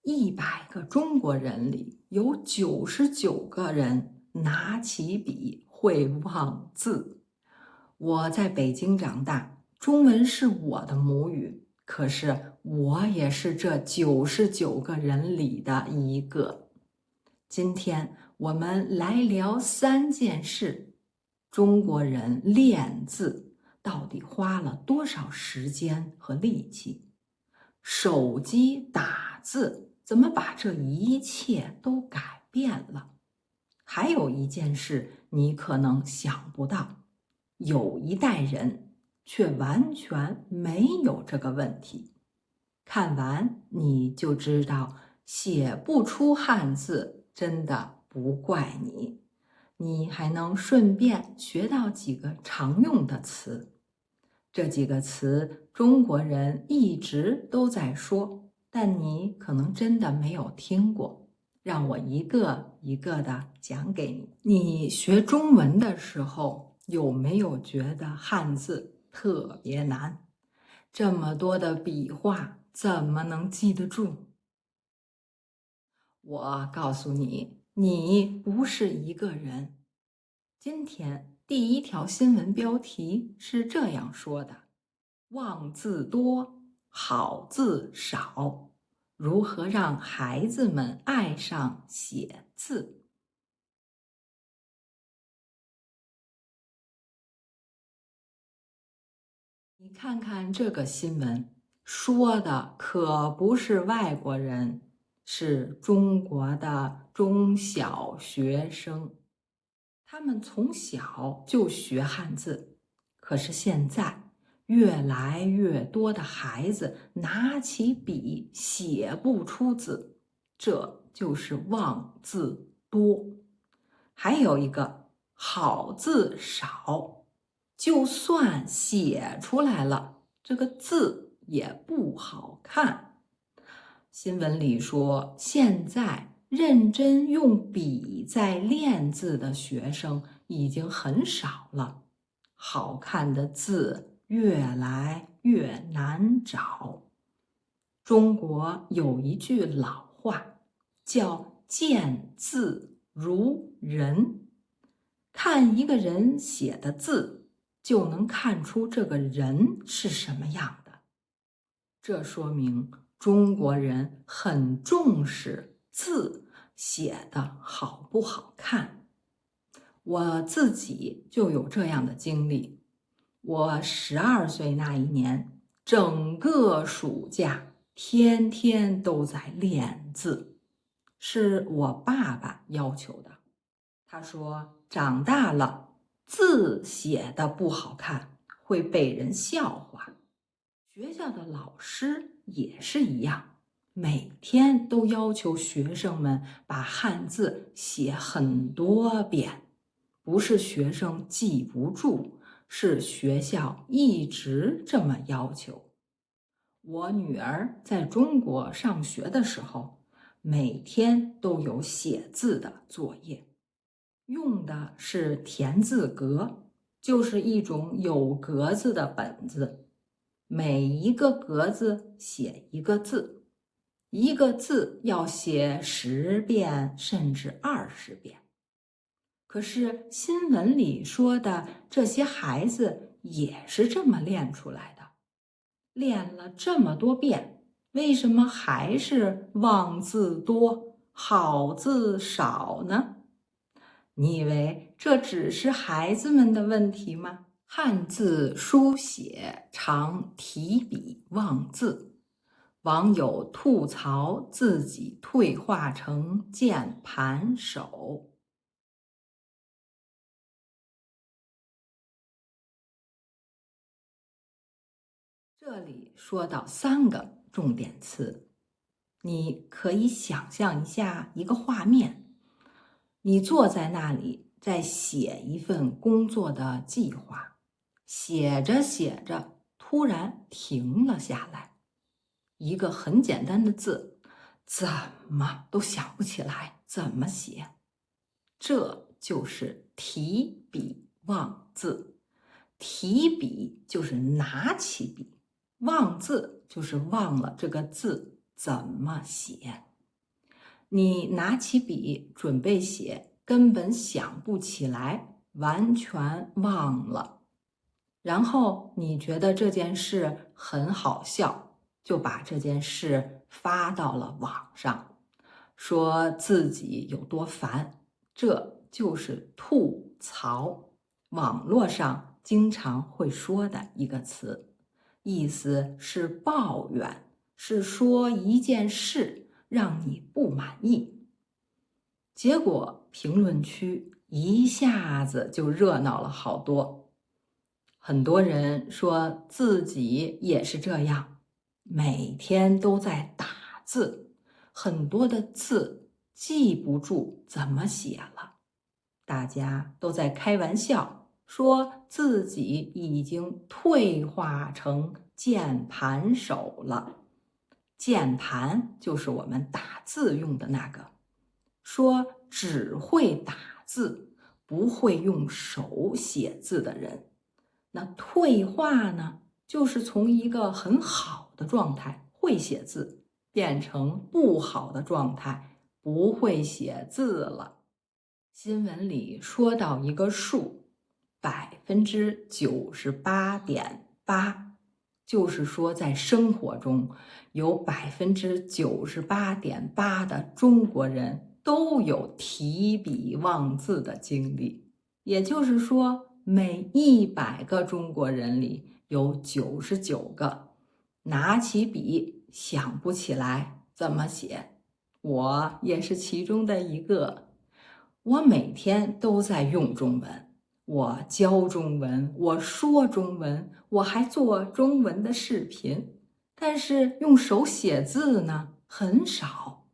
100个中国人里有99个人拿起笔会忘字。我在北京长大，中文是我的母语，可是我也是这99个人里的一个。今天我们来聊3件事：中国人练字到底花了多少时间和力气？手机打字怎么把这一切都改变了？还有一件事你可能想不到，有一代人却完全没有这个问题。看完你就知道，写不出汉字真的不怪你，你还能顺便学到几个常用的词。这几个词中国人一直都在说，但你可能真的没有听过，让我一个一个的讲给你。你学中文的时候，有没有觉得汉字特别难？这么多的笔画，怎么能记得住？我告诉你，你不是一个人。今天第一条新闻标题是这样说的：忘字多，好字少，如何让孩子们爱上写字？你看看这个新闻，说的可不是外国人，是中国的中小学生。他们从小就学汉字，可是现在越来越多的孩子拿起笔写不出字，这就是忘字多。还有一个好字少，就算写出来了，这个字也不好看。新闻里说，现在认真用笔在练字的学生已经很少了，好看的字越来越难找。中国有一句老话，叫见字如人。看一个人写的字，就能看出这个人是什么样的。这说明中国人很重视字写的好不好看。我自己就有这样的经历。我12岁那一年，整个暑假天天都在练字，是我爸爸要求的。他说，长大了字写的不好看，会被人笑话。学校的老师也是一样，每天都要求学生们把汉字写很多遍。不是学生记不住，是学校一直这么要求。我女儿在中国上学的时候，每天都有写字的作业，用的是田字格，就是一种有格子的本子。每一个格子写一个字，一个字要写10遍甚至20遍。可是新闻里说的这些孩子也是这么练出来的，练了这么多遍，为什么还是忘字多，好字少呢？你以为这只是孩子们的问题吗？汉字书写常提笔忘字，网友吐槽自己退化成键盘手。这里说到3个重点词，你可以想象一下一个画面，你坐在那里在写一份工作的计划，写着写着突然停了下来，一个很简单的字怎么都想不起来怎么写，这就是提笔忘字。提笔就是拿起笔，忘字就是忘了这个字怎么写。你拿起笔准备写，根本想不起来，完全忘了。然后你觉得这件事很好笑，就把这件事发到了网上，说自己有多烦。这就是吐槽，网络上经常会说的一个词，意思是抱怨，是说一件事让你不满意。结果评论区一下子就热闹了好多，很多人说自己也是这样，每天都在打字，很多的字记不住怎么写了。大家都在开玩笑，说自己已经退化成键盘手了。键盘就是我们打字用的那个，说只会打字，不会用手写字的人。那退化呢，就是从一个很好的状态，会写字，变成不好的状态，不会写字了。新闻里说到一个数，98.8%，就是说在生活中有98.8%的中国人都有提笔忘字的经历，也就是说每100个中国人里有99个拿起笔想不起来怎么写，我也是其中的一个。我每天都在用中文，我教中文，我说中文，我还做中文的视频，但是用手写字呢，很少。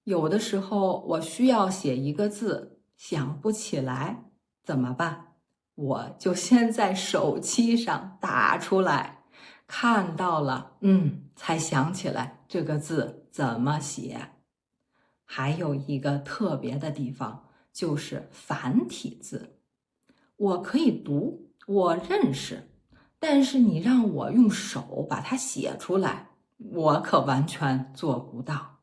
有的时候我需要写一个字，想不起来，怎么办？我就先在手机上打出来，看到了，才想起来这个字怎么写。还有一个特别的地方，就是繁体字，我可以读，我认识，但是你让我用手把它写出来，我可完全做不到。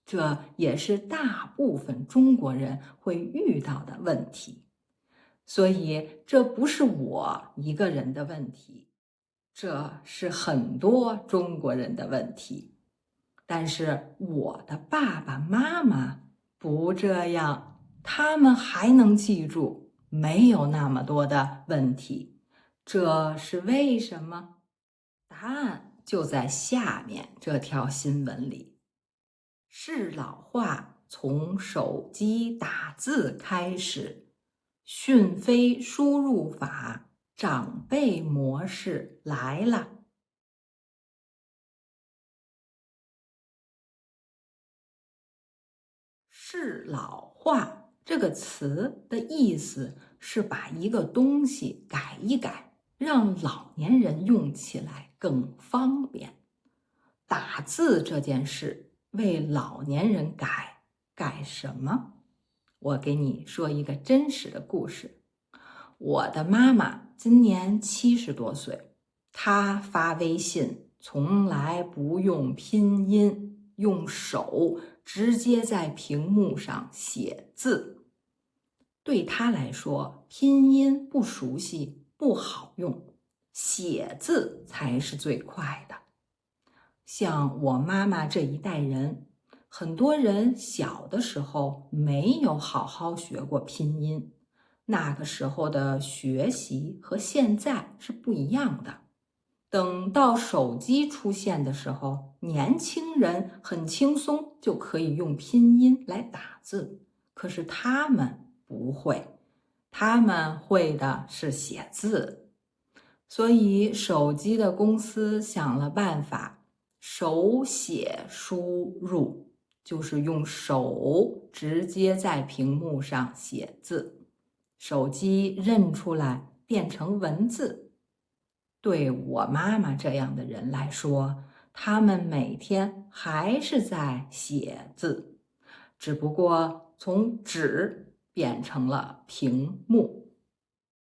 这也是大部分中国人会遇到的问题。所以这不是我一个人的问题，这是很多中国人的问题。但是我的爸爸妈妈不这样，他们还能记住，没有那么多的问题。这是为什么？答案就在下面这条新闻里。适老化从手机打字开始，讯飞输入法长辈模式来了。适老化这个词的意思是把一个东西改一改，让老年人用起来更方便。打字这件事为老年人改，改什么？我给你说一个真实的故事。我的妈妈今年70多岁，她发微信从来不用拼音，用手直接在屏幕上写字。对她来说，拼音不熟悉，不好用，写字才是最快的。像我妈妈这一代人，很多人小的时候没有好好学过拼音，那个时候的学习和现在是不一样的。等到手机出现的时候，年轻人很轻松就可以用拼音来打字，可是他们不会，他们会的是写字。所以手机的公司想了办法，手写输入，就是用手直接在屏幕上写字，手机认出来变成文字。对我妈妈这样的人来说，他们每天还是在写字，只不过从纸变成了屏幕。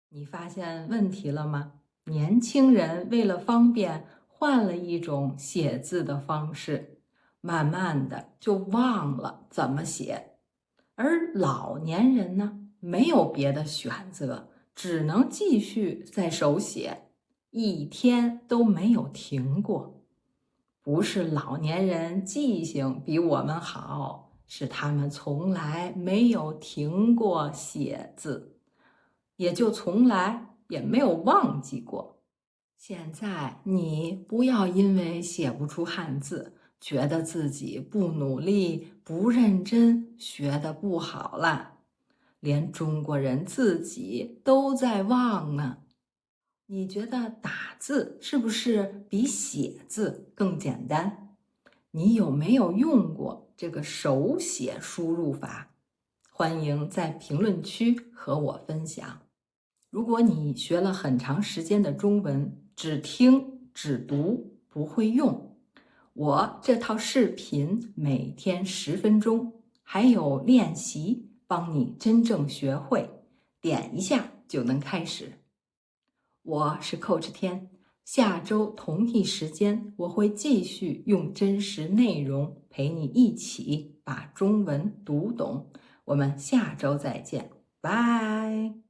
你发现问题了吗？年轻人为了方便，换了一种写字的方式，慢慢的就忘了怎么写。而老年人呢，没有别的选择，只能继续在手写，一天都没有停过。不是老年人记性比我们好，是他们从来没有停过写字，也就从来也没有忘记过。现在你不要因为写不出汉字，觉得自己不努力、不认真，学得不好了。连中国人自己都在忘呢。你觉得打字是不是比写字更简单？你有没有用过这个手写输入法？欢迎在评论区和我分享。如果你学了很长时间的中文，只听只读不会用，我这套视频每天10分钟，还有练习帮你真正学会，点一下就能开始。我是 Coach 天，下周同一时间我会继续用真实内容陪你一起把中文读懂。我们下周再见，拜。